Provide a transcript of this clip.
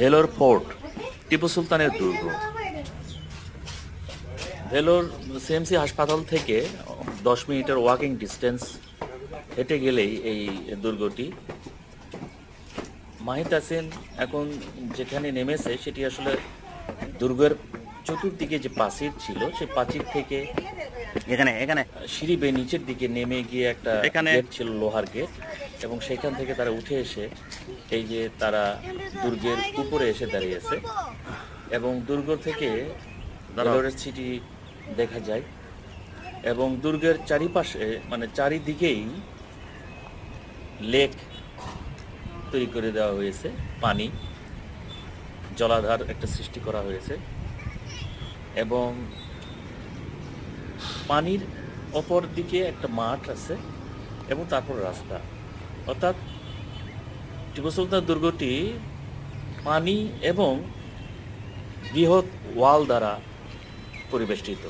Vellore fort, Tipu সুলতানের দুর্গ। Vellore CMC হাসপাতাল থেকে 10 মিনিটের ওয়াকিং ডিস্টেন্স হেঁটে গেলেই এই দুর্গটি। মাহিত হাসিন এখন যেখানে নেমেছে সেটি আসলে দুর্গের চতুর্দিকে যে প্রাচীর ছিল সেই প্রাচীর থেকে এখানে এখানে সিঁড়ি বেয়ে নিচের দিকে নেমে গিয়ে একটা এখানে গেট ছিল, লোহার গেট, এবং সেখান থেকে তারা উঠে এসে এই যে তারা দুর্গের উপরে এসে দাঁড়িয়েছে এবং দুর্গ থেকে ভেলোরের সিটি দেখা যায় এবং দুর্গের চারিপাশে মানে চারিদিকেই লেক তৈরি করে দেওয়া হয়েছে, পানি জলাধার একটা সৃষ্টি করা হয়েছে এবং পানির অপর দিকে একটা মাঠ আছে এবং তারপর রাস্তা। অর্থাৎ টিপু সুলতান দুর্গটি পানি এবং বৃহৎ ওয়াল দ্বারা পরিবেষ্টিত।